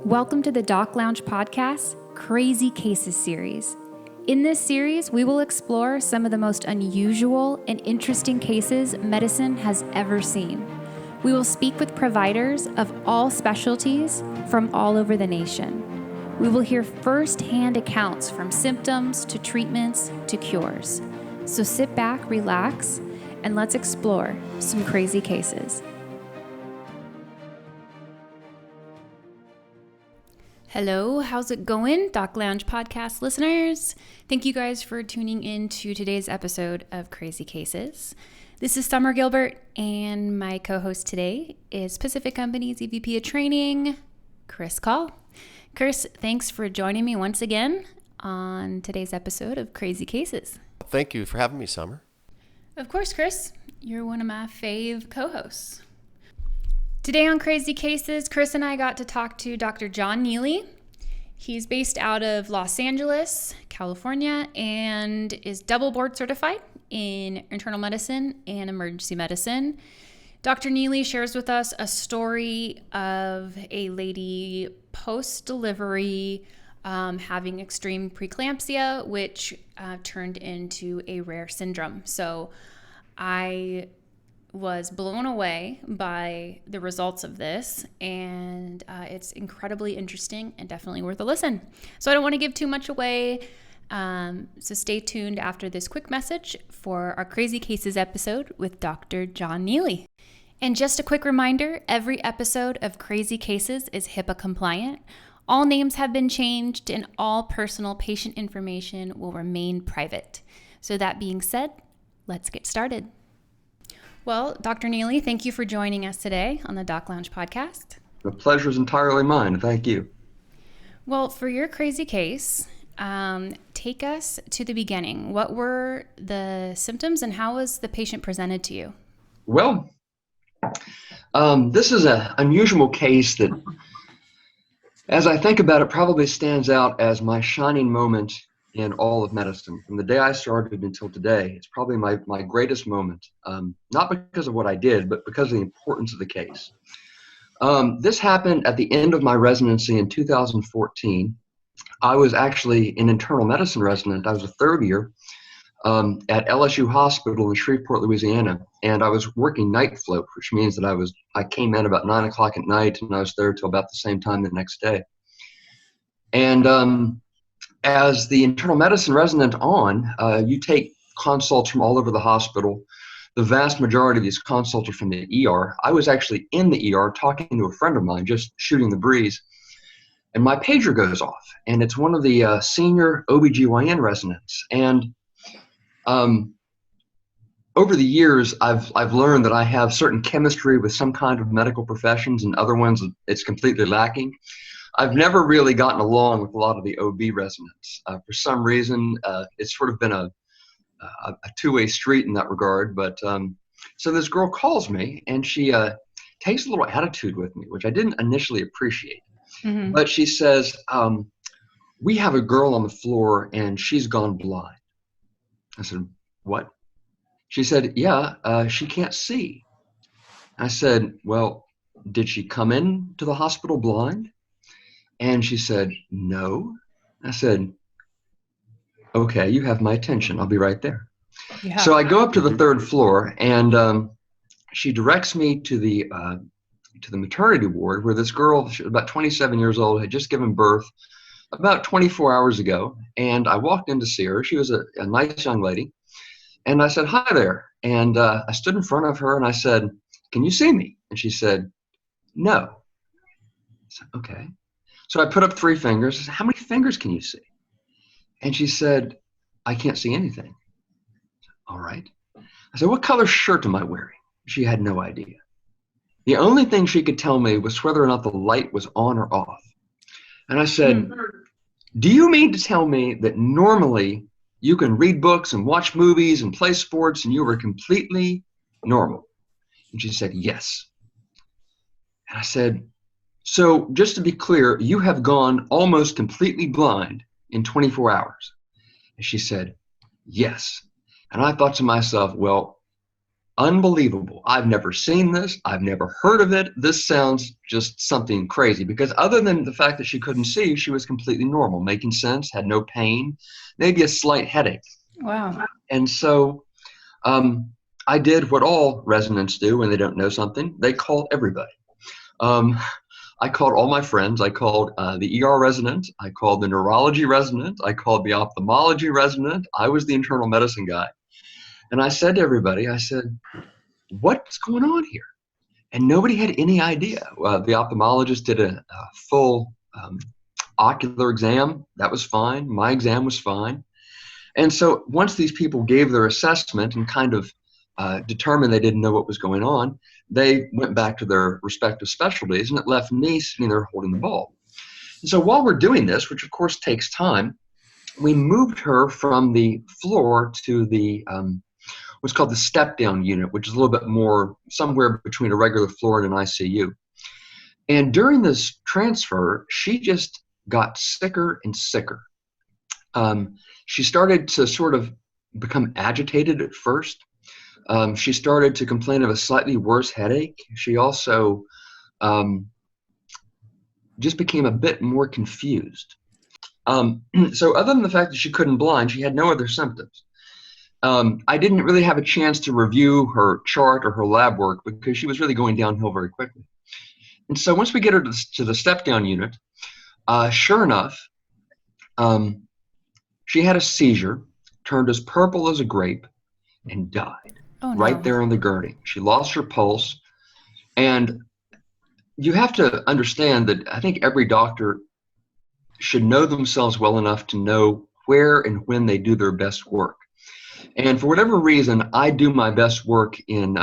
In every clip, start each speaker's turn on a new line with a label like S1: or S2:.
S1: Welcome to the Doc Lounge podcast, Crazy Cases series. In this series, we will explore some of the most unusual and interesting cases medicine has ever seen. We will speak with providers of all specialties from all over the nation. We will hear first-hand accounts from symptoms to treatments to cures. So sit back, relax, and let's explore some crazy cases. Hello, how's it going, Doc Lounge podcast listeners? Thank you guys for tuning in to today's episode of Crazy Cases. This is Summer Gilbert, and my co-host today is Pacific Company's EVP of Training, Kahl. Chris, thanks for joining me once again on today's episode of Crazy Cases.
S2: Thank you for having me, Summer.
S1: Of course, Chris. You're one of my fave co-hosts. Today on Crazy Cases, Chris and I got to talk to Dr. Joan Neely. He's based out of Los Angeles, California, and is double board certified in internal medicine and emergency medicine. Dr. Neely shares with us a story of a lady post-delivery having extreme preeclampsia, which turned into a rare syndrome. So I was blown away by the results of this, and it's incredibly interesting and definitely worth a listen. So I don't want to give too much away, so stay tuned after this quick message for our Crazy Cases episode with Dr. Joan Neely. And just a quick reminder, every episode of Crazy Cases is HIPAA compliant. All names have been changed and all personal patient information will remain private. So that being said, let's get started. Well, Dr. Neely, thank you for joining us today on the Doc Lounge podcast.
S3: The pleasure is entirely mine. Thank you.
S1: Well, for your crazy case, take us to the beginning. What were the symptoms and how was the patient presented to you?
S3: Well, this is an unusual case that, as I think about it, probably stands out as my shining moment in all of medicine. From the day I started until today, it's probably my greatest moment, not because of what I did, but because of the importance of the case. This happened at the end of my residency in 2014. I was actually an internal medicine resident. I was a third year at LSU Hospital in Shreveport, Louisiana, and I was working night float, which means that I came in about 9 o'clock at night, and I was there till about the same time the next day. And as the internal medicine resident you take consults from all over the hospital. The vast majority of these consults are from the ER. I was actually in the ER talking to a friend of mine, just shooting the breeze, and my pager goes off, and it's one of the senior OBGYN residents. And over the years, I've learned that I have certain chemistry with some kind of medical professions, and other ones it's completely lacking. I've never really gotten along with a lot of the OB residents. For some reason, it's sort of been a two-way street in that regard. But so this girl calls me, and she takes a little attitude with me, which I didn't initially appreciate. Mm-hmm. But she says, we have a girl on the floor, and she's gone blind. I said, what? She said, yeah, she can't see. I said, well, did she come in to the hospital blind? And she said, no. I said, okay, you have my attention. I'll be right there. Yeah. So I go up to the third floor, and she directs me to the maternity ward where this girl, about 27 years old, had just given birth about 24 hours ago. And I walked in to see her. She was a nice young lady. And I said, hi there. And I stood in front of her, and I said, can you see me? And she said, no. I said, okay. So I put up 3 fingers. I said, how many fingers can you see? And she said, I can't see anything. All right. I said, what color shirt am I wearing? She had no idea. The only thing she could tell me was whether or not the light was on or off. And I said, do you mean to tell me that normally you can read books and watch movies and play sports and you were completely normal? And she said, yes. And I said, so just to be clear, you have gone almost completely blind in 24 hours. And she said, yes. And I thought to myself, well, unbelievable. I've never seen this. I've never heard of it. This sounds just something crazy, because other than the fact that she couldn't see, she was completely normal, making sense, had no pain, maybe a slight headache.
S1: Wow.
S3: And so I did what all residents do when they don't know something. They call everybody. Um, I called all my friends. I called the ER resident. I called the neurology resident. I called the ophthalmology resident. I was the internal medicine guy. And I said to everybody, I said, what's going on here? And nobody had any idea. The ophthalmologist did a full ocular exam. That was fine. My exam was fine. And so once these people gave their assessment and kind of determined they didn't know what was going on, they went back to their respective specialties, and it left me sitting there holding the ball. And so while we're doing this, which of course takes time, we moved her from the floor to the what's called the step-down unit, which is a little bit more somewhere between a regular floor and an ICU. And during this transfer, she just got sicker and sicker. She started to sort of become agitated at first. She started to complain of a slightly worse headache. She also just became a bit more confused. So other than the fact that she couldn't blind, she had no other symptoms. I didn't really have a chance to review her chart or her lab work because she was really going downhill very quickly. And so once we get her to the step-down unit, sure enough, she had a seizure, turned as purple as a grape, and died right there on the gurney. She lost her pulse. And you have to understand that I think every doctor should know themselves well enough to know where and when they do their best work. And for whatever reason, I do my best work in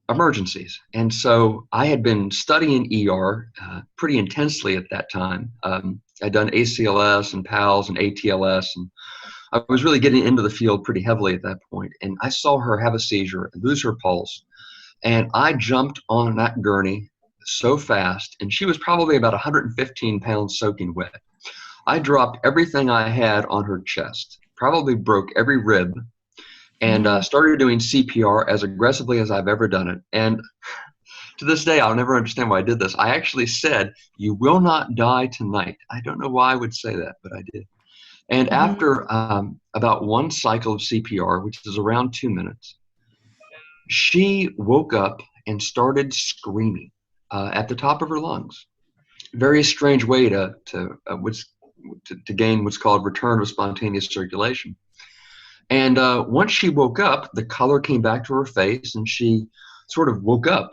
S3: emergencies. And so I had been studying ER pretty intensely at that time. I'd done ACLS and PALS and ATLS, and I was really getting into the field pretty heavily at that point. And I saw her have a seizure and lose her pulse. And I jumped on that gurney so fast, and she was probably about 115 pounds soaking wet. I dropped everything I had on her chest, probably broke every rib, and started doing CPR as aggressively as I've ever done it. And to this day, I'll never understand why I did this. I actually said, "You will not die tonight." I don't know why I would say that, but I did. And after about one cycle of CPR, which is around 2 minutes, she woke up and started screaming at the top of her lungs. Very strange way to gain what's called return of spontaneous circulation. And once she woke up, the color came back to her face, and she sort of woke up.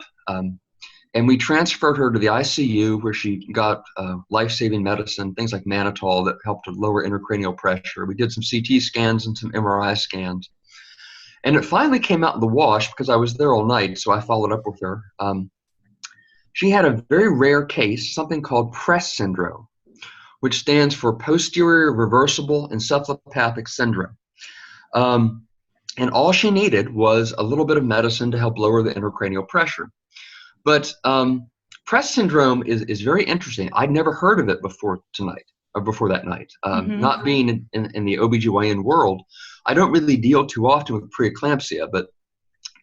S3: And we transferred her to the ICU, where she got life-saving medicine, things like mannitol that helped to lower intracranial pressure. We did some CT scans and some MRI scans. And it finally came out in the wash because I was there all night, so I followed up with her. She had a very rare case, something called PRESS syndrome, which stands for posterior reversible encephalopathic syndrome. And all she needed was a little bit of medicine to help lower the intracranial pressure. But PRESS syndrome is very interesting. I'd never heard of it before that night. Not being in the OBGYN world, I don't really deal too often with preeclampsia, but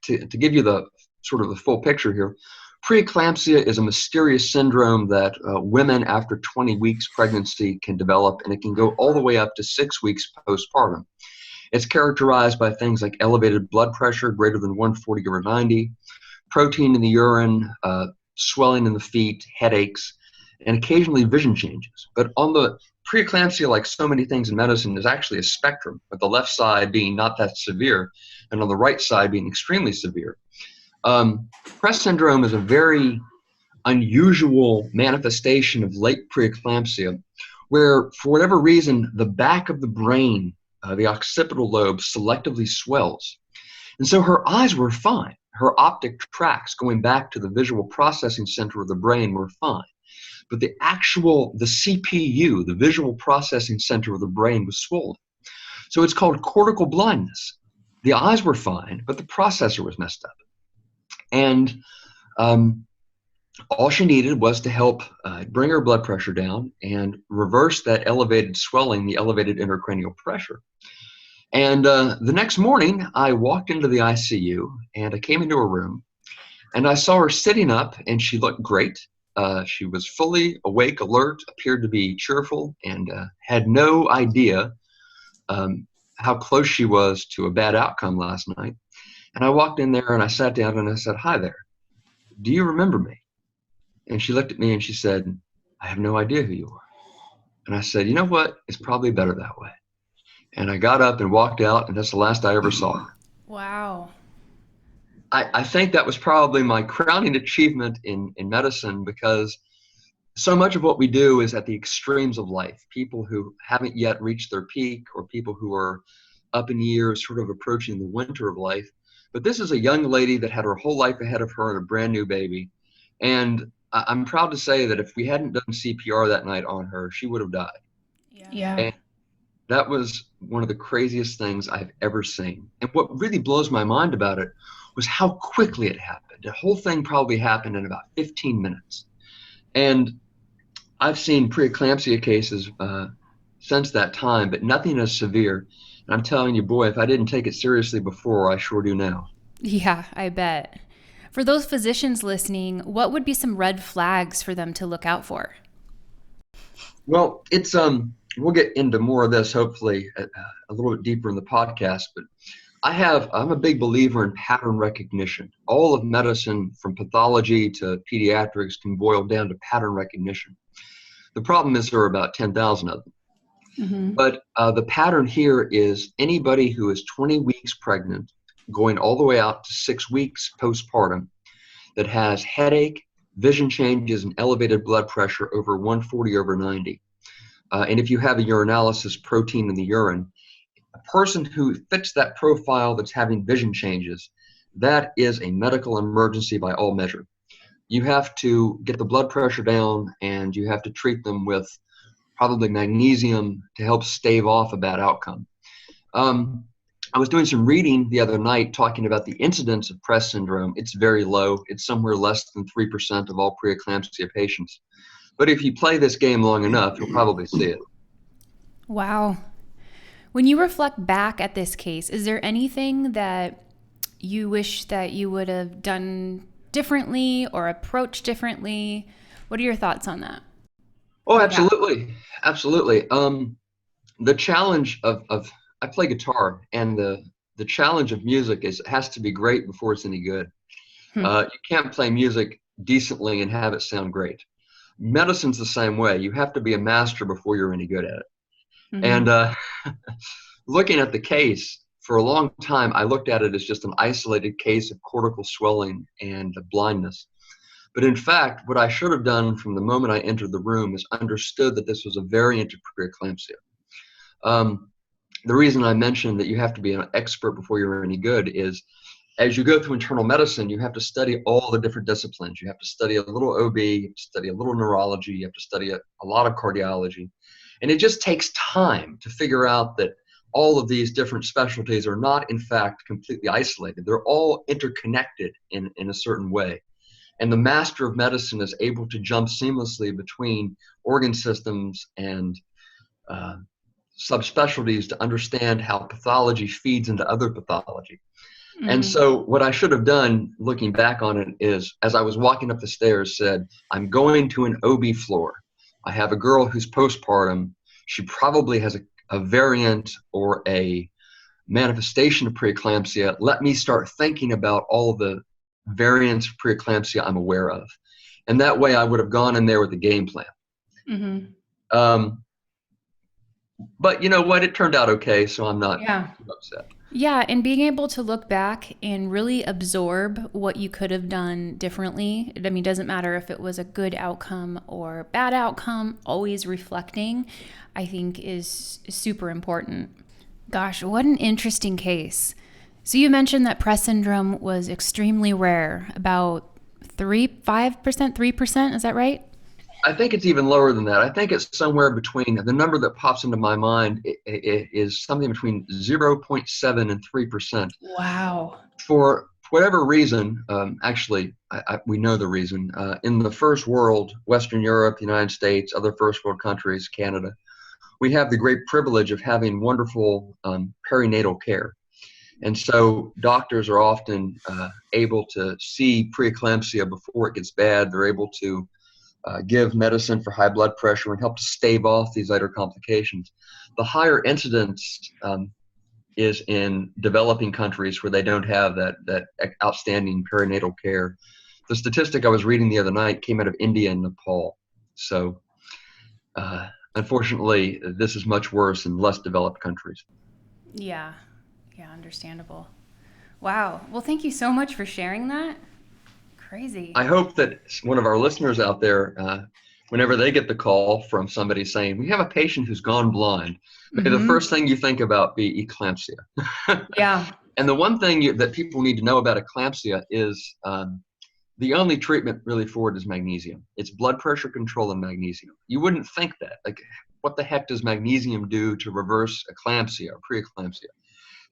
S3: to give you the sort of the full picture here, preeclampsia is a mysterious syndrome that women after 20 weeks pregnancy can develop, and it can go all the way up to 6 weeks postpartum. It's characterized by things like elevated blood pressure greater than 140/90, protein in the urine, swelling in the feet, headaches, and occasionally vision changes. But on the preeclampsia, like so many things in medicine, is actually a spectrum, with the left side being not that severe and on the right side being extremely severe. PRESS syndrome is a very unusual manifestation of late preeclampsia, where for whatever reason, the back of the brain, the occipital lobe, selectively swells. And so her eyes were fine. Her optic tracts going back to the visual processing center of the brain were fine. But the CPU, the visual processing center of the brain, was swollen. So it's called cortical blindness. The eyes were fine, but the processor was messed up. And all she needed was to help bring her blood pressure down and reverse that elevated swelling, the elevated intracranial pressure. And the next morning, I walked into the ICU, and I came into her room, and I saw her sitting up, and she looked great. She was fully awake, alert, appeared to be cheerful, and had no idea how close she was to a bad outcome last night. And I walked in there, and I sat down, and I said, "Hi there. Do you remember me?" And she looked at me, and she said, "I have no idea who you are." And I said, "You know what? It's probably better that way." And I got up and walked out, and that's the last I ever saw her.
S1: Wow.
S3: I think that was probably my crowning achievement in medicine, because so much of what we do is at the extremes of life. People who haven't yet reached their peak, or people who are up in years, sort of approaching the winter of life. But this is a young lady that had her whole life ahead of her and a brand new baby. And I'm proud to say that if we hadn't done CPR that night on her, she would have died.
S1: Yeah.
S3: And that was one of the craziest things I've ever seen. And what really blows my mind about it was how quickly it happened. The whole thing probably happened in about 15 minutes. And I've seen preeclampsia cases since that time, but nothing as severe. And I'm telling you, boy, if I didn't take it seriously before, I sure do now.
S1: Yeah, I bet. For those physicians listening, what would be some red flags for them to look out for?
S3: Well, it's we'll get into more of this hopefully a little bit deeper in the podcast, but I'm a big believer in pattern recognition. All of medicine, from pathology to pediatrics, can boil down to pattern recognition. The problem is there are about 10,000 of them.
S1: Mm-hmm.
S3: But the pattern here is anybody who is 20 weeks pregnant, going all the way out to 6 weeks postpartum, that has headache, vision changes, and elevated blood pressure over 140/90. And if you have a urinalysis protein in the urine, a person who fits that profile that's having vision changes, that is a medical emergency by all measure. You have to get the blood pressure down, and you have to treat them with probably magnesium to help stave off a bad outcome. I was doing some reading the other night talking about the incidence of Press syndrome. It's very low. It's somewhere less than 3% of all preeclampsia patients. But if you play this game long enough, you'll probably see it.
S1: Wow. When you reflect back at this case, is there anything that you wish that you would have done differently or approached differently? What are your thoughts on that?
S3: Oh, absolutely. Absolutely. The challenge of I play guitar, and the challenge of music is it has to be great before it's any good. You can't play music decently and have it sound great. Medicine's the same way. You have to be a master before you're any good at it.
S1: Mm-hmm.
S3: And looking at the case, for a long time, I looked at it as just an isolated case of cortical swelling and blindness. But in fact, what I should have done from the moment I entered the room is understood that this was a variant of preeclampsia. The reason I mentioned that you have to be an expert before you're any good is, as you go through internal medicine, you have to study all the different disciplines. You have to study a little OB, you have to study a little neurology, you have to study a lot of cardiology. And it just takes time to figure out that all of these different specialties are not, in fact, completely isolated. They're all interconnected in a certain way. And the master of medicine is able to jump seamlessly between organ systems and subspecialties to understand how pathology feeds into other pathology.
S1: Mm-hmm.
S3: And so what I should have done, looking back on it, is as I was walking up the stairs, said, I'm going to an OB floor. I have a girl who's postpartum. She probably has a variant or a manifestation of preeclampsia. Let me start thinking about all the variants of preeclampsia I'm aware of. And that way I would have gone in there with a game plan.
S1: Mm-hmm.
S3: But you know what? It turned out okay, so I'm not too upset.
S1: Yeah, and being able to look back and really absorb what you could have done differently. I mean, it doesn't matter if it was a good outcome or bad outcome, always reflecting, I think is super important. Gosh, what an interesting case. So you mentioned that Press syndrome was extremely rare, about 5%, 3%, is that right?
S3: I think it's even lower than that. I think it's somewhere between, the number that pops into my mind is something between 0.7 and 3%.
S1: Wow.
S3: For whatever reason, actually, we know the reason. In the first world, Western Europe, the United States, other first world countries, Canada, we have the great privilege of having wonderful perinatal care. And so doctors are often able to see preeclampsia before it gets bad. They're able to give medicine for high blood pressure and help to stave off these later complications. The higher incidence is in developing countries where they don't have that outstanding perinatal care. The statistic I was reading the other night came out of India and Nepal. So unfortunately, this is much worse in less developed countries.
S1: Yeah, understandable. Wow. Well, thank you so much for sharing that. Crazy.
S3: I hope that one of our listeners out there, whenever they get the call from somebody saying, we have a patient who's gone blind, may the first thing you think about be eclampsia.
S1: Yeah.
S3: And the one thing that people need to know about eclampsia is the only treatment really for it is magnesium. It's blood pressure control and magnesium. You wouldn't think that. Like, what the heck does magnesium do to reverse eclampsia or preeclampsia?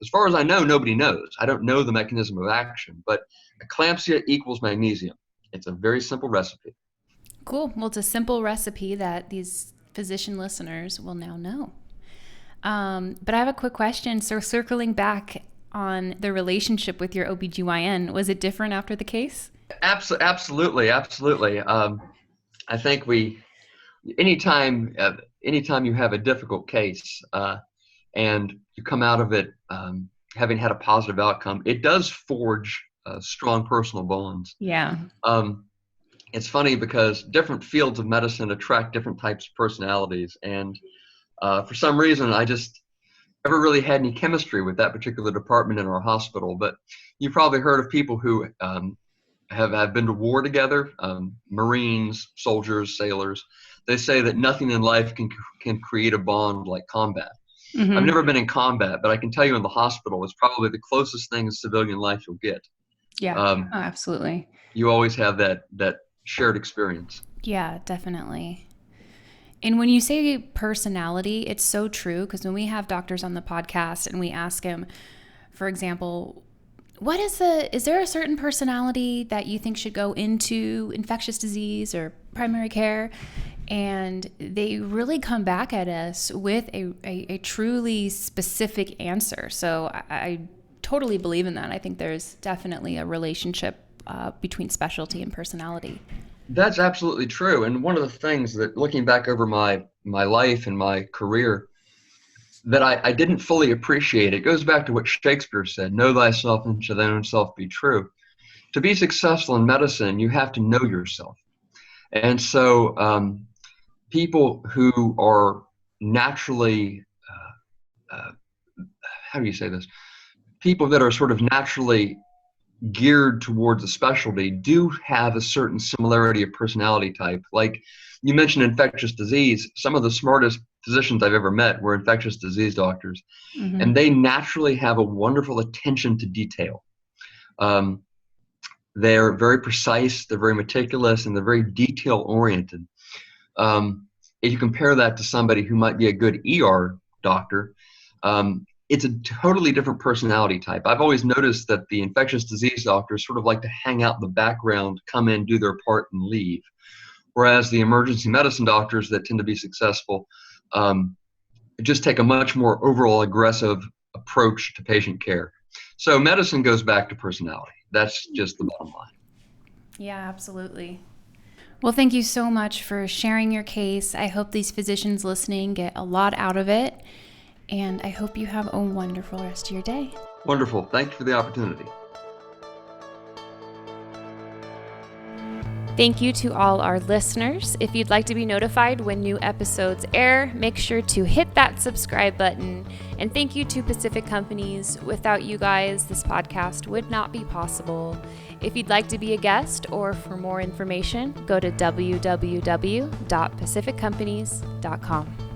S3: As far as I know, nobody knows. I don't know the mechanism of action, but eclampsia equals magnesium. It's a very simple recipe.
S1: Cool. Well, it's a simple recipe that these physician listeners will now know. But I have a quick question. So circling back on the relationship with your OBGYN, was it different after the case?
S3: Absolutely. I think anytime you have a difficult case and you come out of it having had a positive outcome, it does forge strong personal bonds.
S1: Yeah.
S3: It's funny because different fields of medicine attract different types of personalities, and for some reason I just never really had any chemistry with that particular department in our hospital. But you've probably heard of people who have been to war together, Marines, soldiers, sailors. They say that nothing in life can create a bond like combat. Mm-hmm. I've never been in combat, but I can tell you in the hospital, it's probably the closest thing in civilian life you'll get.
S1: Yeah, absolutely.
S3: You always have that shared experience.
S1: Yeah, definitely. And when you say personality, it's so true, because when we have doctors on the podcast and we ask them, for example, is there a certain personality that you think should go into infectious disease or primary care? And they really come back at us with a truly specific answer. So I totally believe in that. I think there's definitely a relationship between specialty and personality.
S3: That's absolutely true. And one of the things that, looking back over my life and my career, that I didn't fully appreciate, it goes back to what Shakespeare said, know thyself and shall thine own self be true. To be successful in medicine, you have to know yourself. And so people who are naturally, how do you say this? People that are sort of naturally geared towards a specialty do have a certain similarity of personality type. Like you mentioned infectious disease, some of the smartest physicians I've ever met were infectious disease doctors, mm-hmm. and they naturally have a wonderful attention to detail. They're very precise, they're very meticulous, and they're very detail oriented. If you compare that to somebody who might be a good ER doctor, it's a totally different personality type. I've always noticed that the infectious disease doctors sort of like to hang out in the background, come in, do their part, and leave. Whereas the emergency medicine doctors that tend to be successful just take a much more overall aggressive approach to patient care. So medicine goes back to personality. That's just the bottom line.
S1: Yeah, absolutely. Well, thank you so much for sharing your case. I hope these physicians listening get a lot out of it. And I hope you have a wonderful rest of your day.
S3: Wonderful. Thank you for the opportunity.
S1: Thank you to all our listeners. If you'd like to be notified when new episodes air, make sure to hit that subscribe button. And thank you to Pacific Companies. Without you guys, this podcast would not be possible. If you'd like to be a guest or for more information, go to www.pacificcompanies.com.